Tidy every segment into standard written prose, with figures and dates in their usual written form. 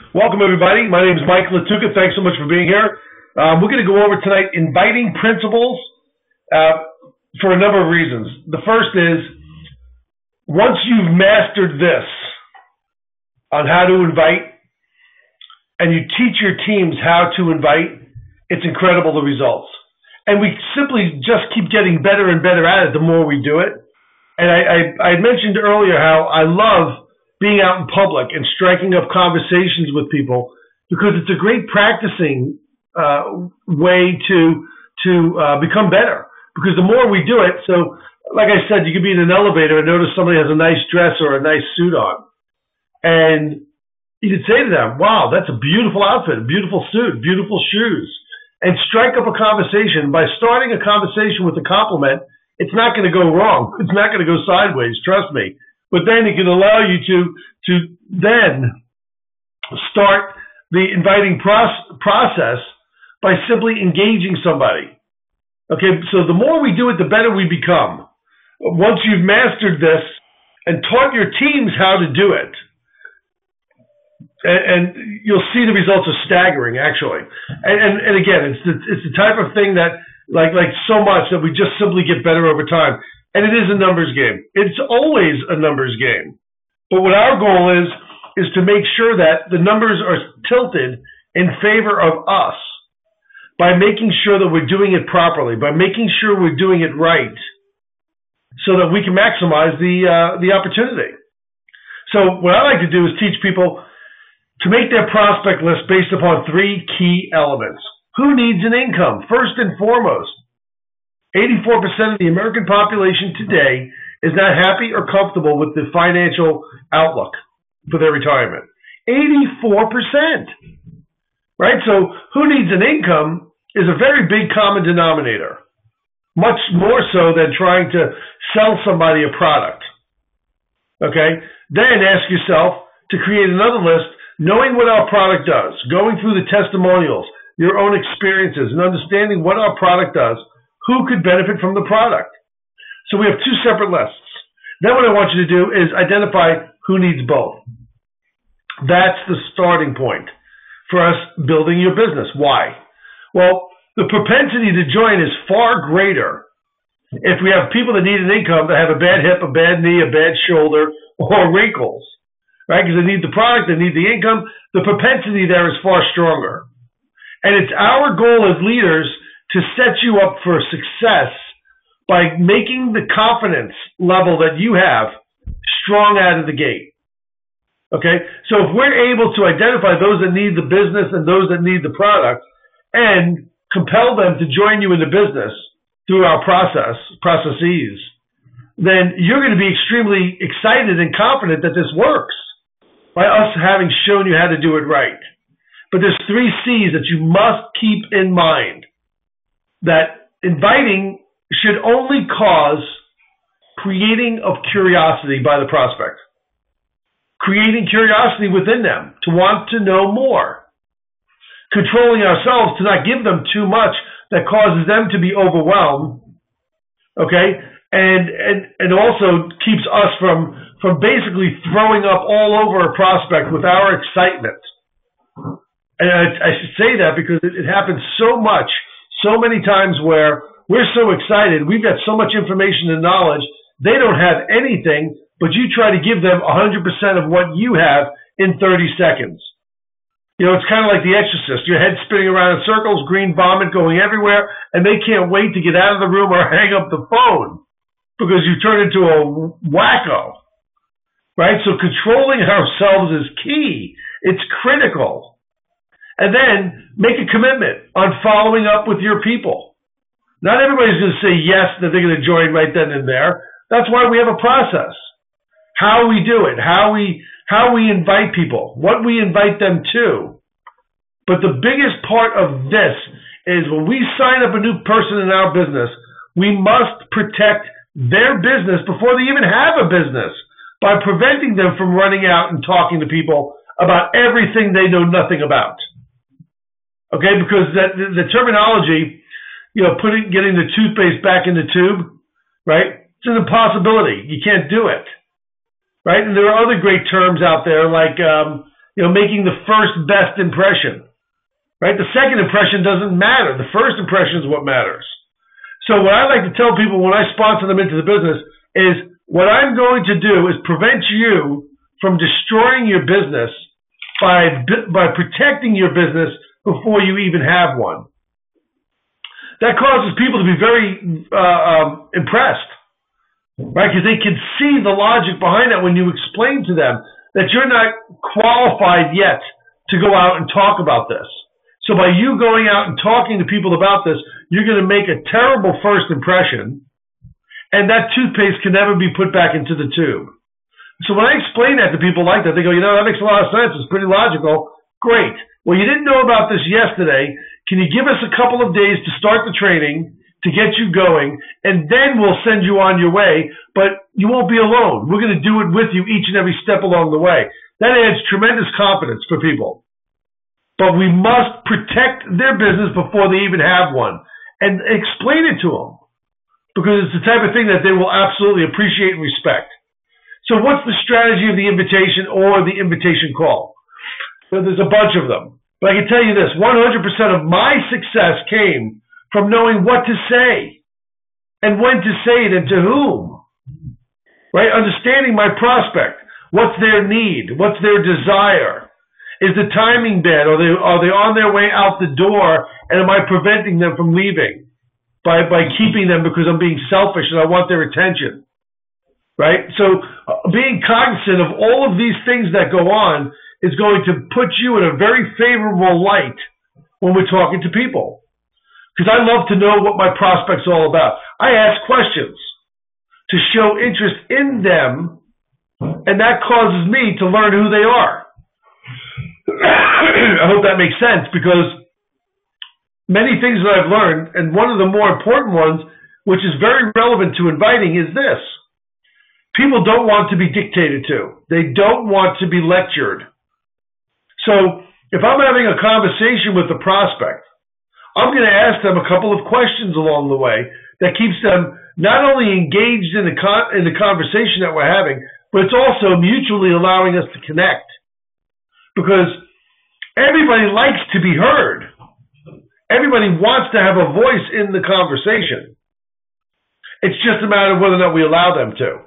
Welcome, everybody. My name is Mike LAttuca. Thanks so much for being here. We're going to go over tonight inviting principles for a number of reasons. The first is, once you've mastered this on how to invite, and you teach your teams how to invite, it's incredible the results. And we simply just keep getting better and better at it the more we do it. And I mentioned earlier how I love being out in public and striking up conversations with people, because it's a great practicing way to become better. Because the more we do it, so like I said, you could be in an elevator and notice somebody has a nice dress or a nice suit on, and you could say to them, "Wow, that's a beautiful outfit, a beautiful suit, beautiful shoes," and strike up a conversation. By starting a conversation with a compliment, it's not going to go wrong. It's not going to go sideways. Trust me. But then it can allow you to then start the inviting process by simply engaging somebody. Okay, so the more we do it, the better we become. Once you've mastered this and taught your teams how to do it, and you'll see the results are staggering, actually. And again, it's the type of thing that like so much that we just simply get better over time. And it is a numbers game. It's always a numbers game. But what our goal is to make sure that the numbers are tilted in favor of us by making sure that we're doing it properly, by making sure we're doing it right, so that we can maximize the opportunity. So what I like to do is teach people to make their prospect list based upon three key elements. Who needs an income? First and foremost. 84% of the American population today is not happy or comfortable with the financial outlook for their retirement. 84%. Right? So who needs an income is a very big common denominator, much more so than trying to sell somebody a product. Okay? Then ask yourself to create another list, knowing what our product does, going through the testimonials, your own experiences, and understanding what our product does. Who could benefit from the product? So we have two separate lists. Then what I want you to do is identify who needs both. That's the starting point for us building your business. Why? Well, the propensity to join is far greater if we have people that need an income that have a bad hip, a bad knee, a bad shoulder, or wrinkles, right? Because they need the product, they need the income. The propensity there is far stronger. And it's our goal as leaders to set you up for success by making the confidence level that you have strong out of the gate. Okay? So if we're able to identify those that need the business and those that need the product and compel them to join you in the business through our processes, then you're going to be extremely excited and confident that this works by us having shown you how to do it right. But there's 3 C's that you must keep in mind. That inviting should only cause creating of curiosity by the prospect. Creating curiosity within them to want to know more. Controlling ourselves to not give them too much that causes them to be overwhelmed. Okay? And also keeps us from basically throwing up all over a prospect with our excitement. And I should say that because it happens so many times where we're so excited, we've got so much information and knowledge, they don't have anything, but you try to give them 100% of what you have in 30 seconds. You know, it's kind of like The Exorcist. Your head spinning around in circles, green vomit going everywhere, and they can't wait to get out of the room or hang up the phone because you turn into a wacko. Right? So controlling ourselves is key. It's critical. And then make a commitment on following up with your people. Not everybody's going to say yes, that they're going to join right then and there. That's why we have a process. How we do it, how we invite people, what we invite them to. But the biggest part of this is when we sign up a new person in our business, we must protect their business before they even have a business by preventing them from running out and talking to people about everything they know nothing about. Okay, because the terminology, you know, getting the toothpaste back in the tube, right? It's an impossibility. You can't do it, right? And there are other great terms out there like, making the first best impression, right? The second impression doesn't matter. The first impression is what matters. So what I like to tell people when I sponsor them into the business is what I'm going to do is prevent you from destroying your business by protecting your business before you even have one. That causes people to be very impressed, right? Because they can see the logic behind that when you explain to them that you're not qualified yet to go out and talk about this. So by you going out and talking to people about this, you're going to make a terrible first impression, and that toothpaste can never be put back into the tube. So when I explain that to people like that, they go, that makes a lot of sense. It's pretty logical. Great. Well, you didn't know about this yesterday. Can you give us a couple of days to start the training, to get you going, and then we'll send you on your way, but you won't be alone. We're going to do it with you each and every step along the way. That adds tremendous confidence for people. But we must protect their business before they even have one and explain it to them, because it's the type of thing that they will absolutely appreciate and respect. So what's the strategy of the invitation or the invitation call? Well, there's a bunch of them. But I can tell you this, 100% of my success came from knowing what to say and when to say it and to whom. Right? Understanding my prospect. What's their need? What's their desire? Is the timing bad? Are they on their way out the door, and am I preventing them from leaving by keeping them because I'm being selfish and I want their attention? Right? So being cognizant of all of these things that go on is going to put you in a very favorable light when we're talking to people. Because I love to know what my prospect's all about. I ask questions to show interest in them, and that causes me to learn who they are. I hope that makes sense, because many things that I've learned, and one of the more important ones, which is very relevant to inviting, is this. People don't want to be dictated to. They don't want to be lectured. So if I'm having a conversation with the prospect, I'm going to ask them a couple of questions along the way that keeps them not only engaged in the conversation that we're having, but it's also mutually allowing us to connect. Because everybody likes to be heard. Everybody wants to have a voice in the conversation. It's just a matter of whether or not we allow them to.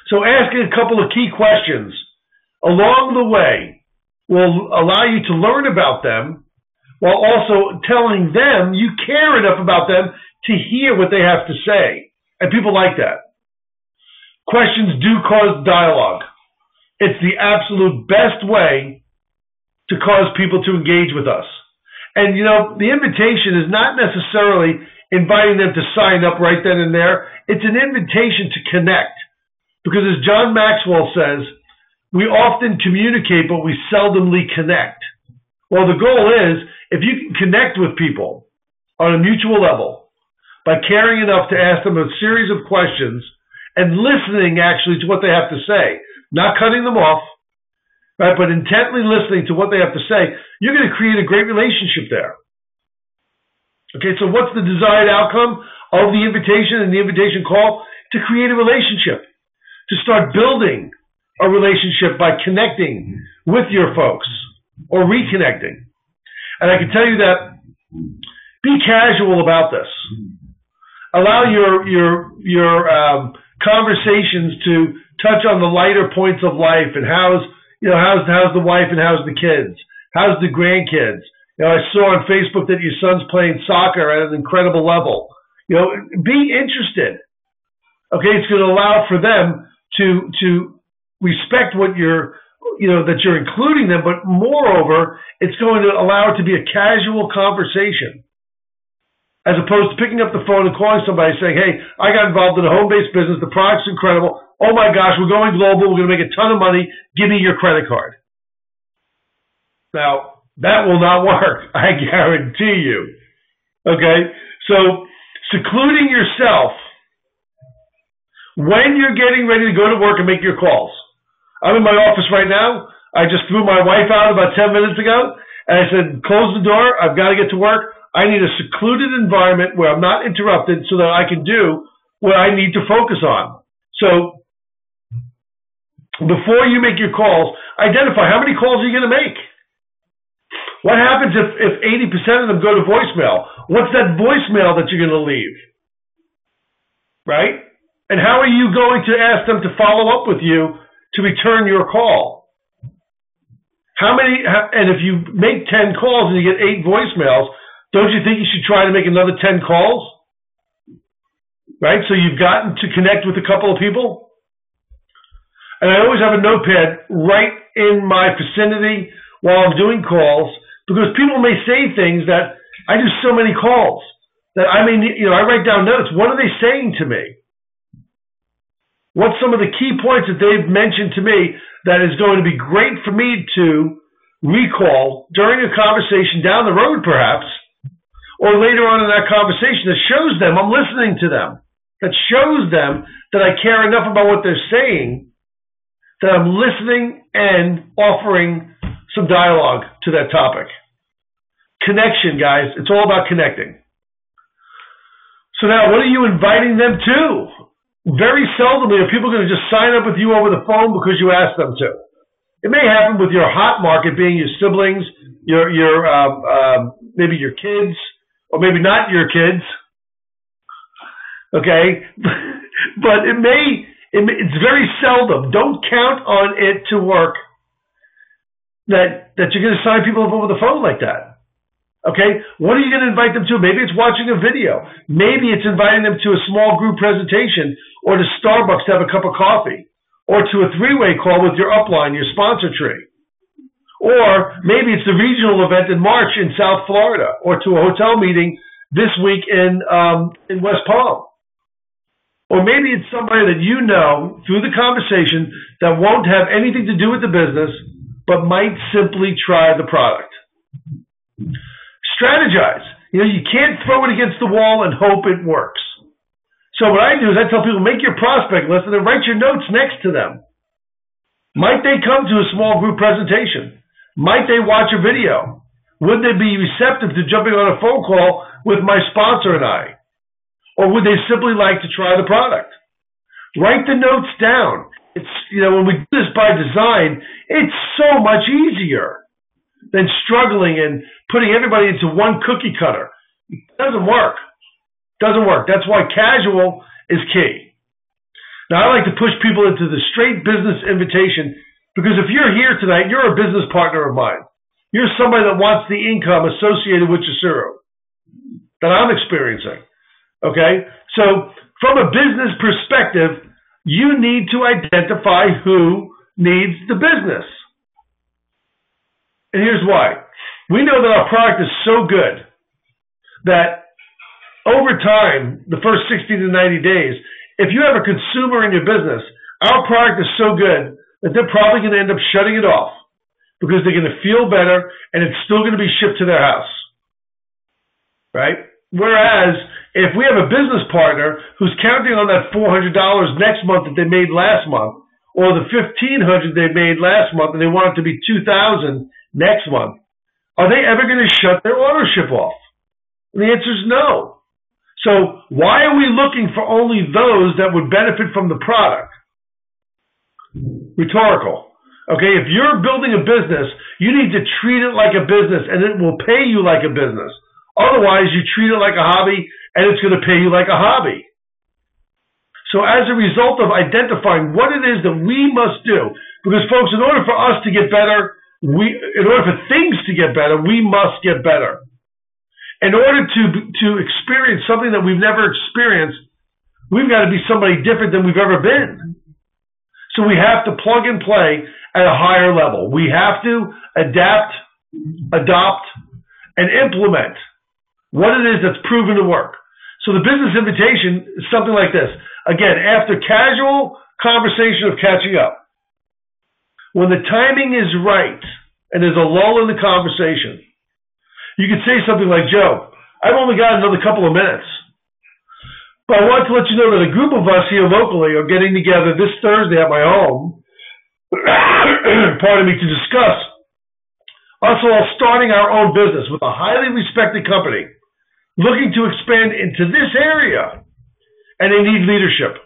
So asking a couple of key questions along the way will allow you to learn about them, while also telling them you care enough about them to hear what they have to say. And people like that. Questions do cause dialogue. It's the absolute best way to cause people to engage with us. And, the invitation is not necessarily inviting them to sign up right then and there. It's an invitation to connect. Because as John Maxwell says, we often communicate, but we seldomly connect. Well, the goal is, if you can connect with people on a mutual level by caring enough to ask them a series of questions and listening actually to what they have to say, not cutting them off, right, but intently listening to what they have to say, you're going to create a great relationship there. Okay, so what's the desired outcome of the invitation and the invitation call? To create a relationship, to start building a relationship by connecting with your folks or reconnecting. And I can tell you that be casual about this. Allow your conversations to touch on the lighter points of life and how's the wife and how's the kids, how's the grandkids. I saw on Facebook that your son's playing soccer at an incredible level. Be interested. Okay, it's going to allow for them to respect what that you're including them, but moreover, it's going to allow it to be a casual conversation, as opposed to picking up the phone and calling somebody saying, hey, I got involved in a home-based business, the product's incredible, oh my gosh, we're going global, we're going to make a ton of money, give me your credit card. Now, that will not work, I guarantee you. Okay, so secluding yourself when you're getting ready to go to work and make your calls. I'm in my office right now. I just threw my wife out about 10 minutes ago, and I said, close the door. I've got to get to work. I need a secluded environment where I'm not interrupted so that I can do what I need to focus on. So before you make your calls, identify how many calls are you going to make? What happens if 80% of them go to voicemail? What's that voicemail that you're going to leave? Right? And how are you going to ask them to follow up with you to return your call? And if you make 10 calls and you get 8 voicemails, don't you think you should try to make another 10 calls? Right? So you've gotten to connect with a couple of people. And I always have a notepad right in my vicinity while I'm doing calls, because people may say things that I do so many calls that I write down notes. What are they saying to me? What's some of the key points that they've mentioned to me that is going to be great for me to recall during a conversation down the road, perhaps, or later on in that conversation, that shows them I'm listening to them, that shows them that I care enough about what they're saying, that I'm listening and offering some dialogue to that topic. Connection, guys. It's all about connecting. So now, what are you inviting them to? Very seldomly are people going to just sign up with you over the phone because you asked them to. It may happen with your hot market being your siblings, maybe your kids, or maybe not your kids. Okay? But it's very seldom. Don't count on it to work that you're going to sign people up over the phone like that. Okay? What are you going to invite them to? Maybe it's watching a video. Maybe it's inviting them to a small group presentation, or to Starbucks to have a cup of coffee, or to a 3-way call with your upline, your sponsor tree. Or maybe it's the regional event in March in South Florida, or to a hotel meeting this week in West Palm. Or maybe it's somebody that you know through the conversation that won't have anything to do with the business, but might simply try the product. Strategize. You can't throw it against the wall and hope it works. So what I do is I tell people, make your prospect list and then write your notes next to them. Might they come to a small group presentation? Might they watch a video? Would they be receptive to jumping on a phone call with my sponsor and I? Or would they simply like to try the product? Write the notes down. It's, when we do this by design, it's so much easier than struggling and putting everybody into one cookie cutter. It doesn't work. That's why casual is key. Now, I like to push people into the straight business invitation, because if you're here tonight, you're a business partner of mine. You're somebody that wants the income associated with Chasuro that I'm experiencing. Okay? So, from a business perspective, you need to identify who needs the business. And here's why. We know that our product is so good that over time, the first 60 to 90 days, if you have a consumer in your business, our product is so good that they're probably going to end up shutting it off because they're going to feel better and it's still going to be shipped to their house. Right? Whereas, if we have a business partner who's counting on that $400 next month that they made last month, or the $1,500 they made last month and they want it to be $2,000 next month, are they ever going to shut their ownership off? And the answer is no. So why are we looking for only those that would benefit from the product? Rhetorical. Okay, if you're building a business, you need to treat it like a business and it will pay you like a business. Otherwise, you treat it like a hobby and it's going to pay you like a hobby. So as a result of identifying what it is that we must do, because folks, in order for us to get better, in order for things to get better, we must get better. In order to experience something that we've never experienced, we've got to be somebody different than we've ever been. So we have to plug and play at a higher level. We have to adapt, adopt, and implement what it is that's proven to work. So the business invitation is something like this. Again, after casual conversation of catching up, when the timing is right and there's a lull in the conversation, you could say something like, Joe, I've only got another couple of minutes, but I want to let you know that a group of us here locally are getting together this Thursday at my home, to discuss us all starting our own business with a highly respected company looking to expand into this area, and they need leadership.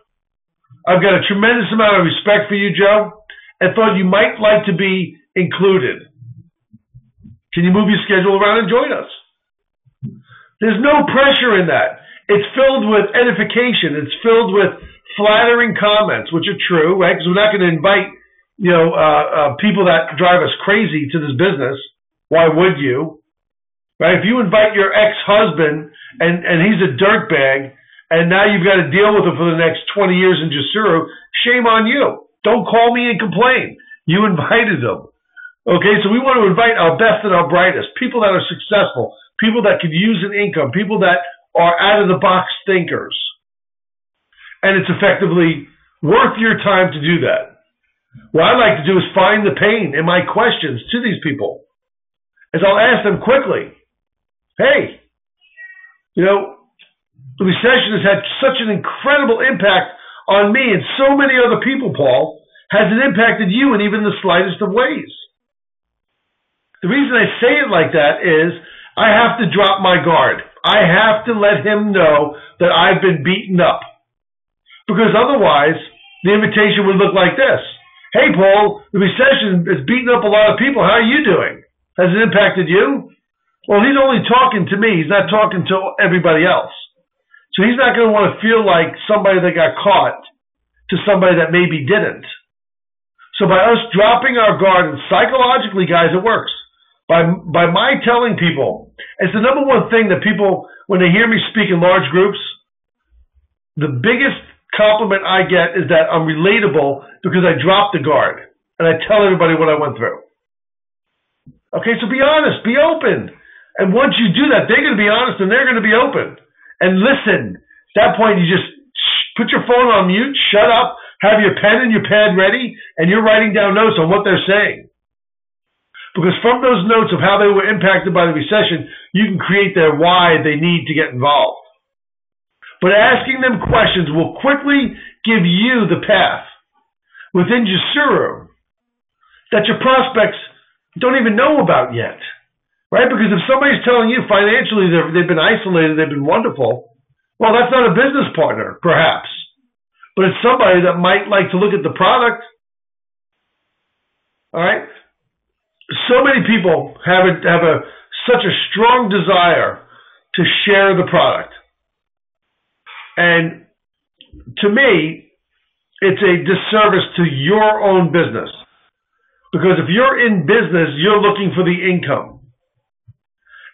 I've got a tremendous amount of respect for you, Joe, and thought you might like to be included. Can you move your schedule around and join us? There's no pressure in that. It's filled with edification. It's filled with flattering comments, which are true, right? Because we're not going to invite, people that drive us crazy to this business. Why would you? Right? If you invite your ex-husband and he's a dirtbag, and now you've got to deal with him for the next 20 years in Jasuru, shame on you. Don't call me and complain. You invited them. Okay, so we want to invite our best and our brightest, people that are successful, people that could use an income, people that are out-of-the-box thinkers. And it's effectively worth your time to do that. What I like to do is find the pain in my questions to these people. As I'll ask them quickly, hey, the recession has had such an incredible impact on me and so many other people, Paul. Has it impacted you in even the slightest of ways? The reason I say it like that is I have to drop my guard. I have to let him know that I've been beaten up. Because otherwise, the invitation would look like this. Hey, Paul, the recession has beaten up a lot of people. How are you doing? Has it impacted you? Well, he's only talking to me. He's not talking to everybody else. So he's not going to want to feel like somebody that got caught to somebody that maybe didn't. So by us dropping our guard, and psychologically, guys, it works. By my telling people, it's the number one thing that people, when they hear me speak in large groups, the biggest compliment I get is that I'm relatable because I dropped the guard and I tell everybody what I went through. Okay, so be honest, be open. And once you do that, they're going to be honest and they're going to be open. And listen, at that point, you just put your phone on mute, shut up, have your pen and your pad ready, and you're writing down notes on what they're saying. Because from those notes of how they were impacted by the recession, you can create their why they need to get involved. But asking them questions will quickly give you the path within Jasuru that your prospects don't even know about yet. Right? Because if somebody's telling you financially they've been isolated, they've been wonderful, well, that's not a business partner, perhaps. But it's somebody that might like to look at the product. All right? So many people have such a strong desire to share the product. And to me, it's a disservice to your own business. Because if you're in business, you're looking for the income.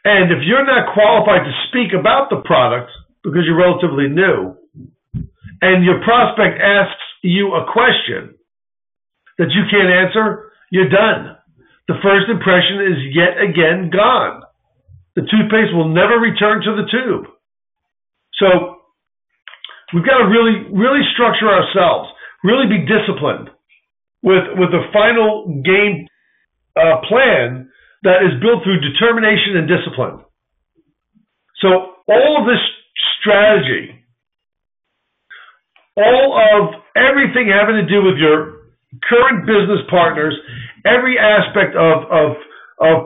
And if you're not qualified to speak about the product because you're relatively new, and your prospect asks you a question that you can't answer, you're done. The first impression is yet again gone. The toothpaste will never return to the tube. So we've got to really, really structure ourselves, really be disciplined with a final game plan that is built through determination and discipline. So all of this strategy, all of everything having to do with your current business partners, every aspect of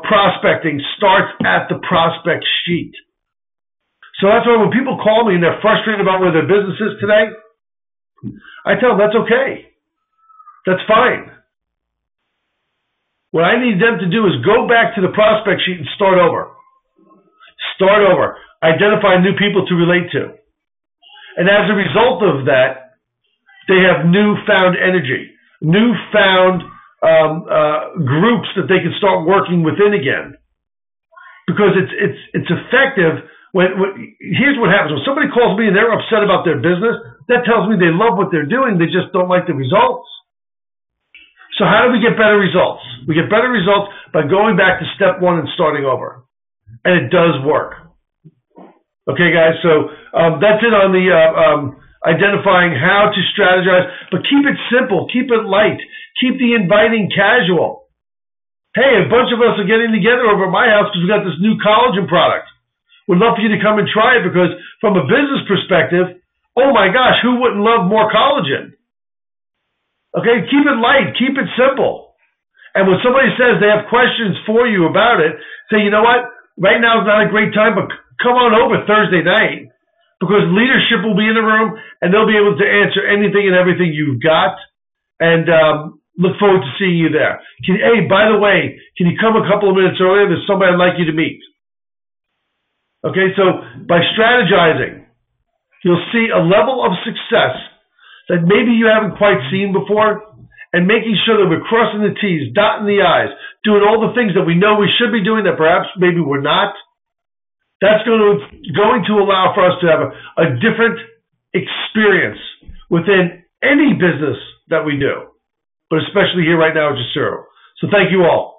prospecting starts at the prospect sheet. So that's why when people call me and they're frustrated about where their business is today, I tell them that's okay. That's fine. What I need them to do is go back to the prospect sheet and start over. Start over. Identify new people to relate to. And as a result of that, they have newfound energy, newfound groups that they can start working within again. Because it's effective. Here's what happens. When somebody calls me and they're upset about their business, that tells me they love what they're doing. They just don't like the results. So how do we get better results? We get better results by going back to step one and starting over. And it does work. Okay, guys, so that's it on the identifying how to strategize. But keep it simple. Keep it light. Keep the inviting casual. Hey, a bunch of us are getting together over at my house because we got this new collagen product. We'd love for you to come and try it because from a business perspective, oh my gosh, who wouldn't love more collagen? Okay, keep it light, keep it simple. And when somebody says they have questions for you about it, say, you know what, right now is not a great time, but come on over Thursday night because leadership will be in the room and they'll be able to answer anything and everything you've got. And Look forward to seeing you there. Hey, by the way, can you come a couple of minutes earlier? There's somebody I'd like you to meet. Okay, so by strategizing, you'll see a level of success that maybe you haven't quite seen before, and making sure that we're crossing the T's, dotting the I's, doing all the things that we know we should be doing that perhaps maybe we're not. That's going to allow for us to have a different experience within any business that we do, but especially here right now at Jussuro. So thank you all.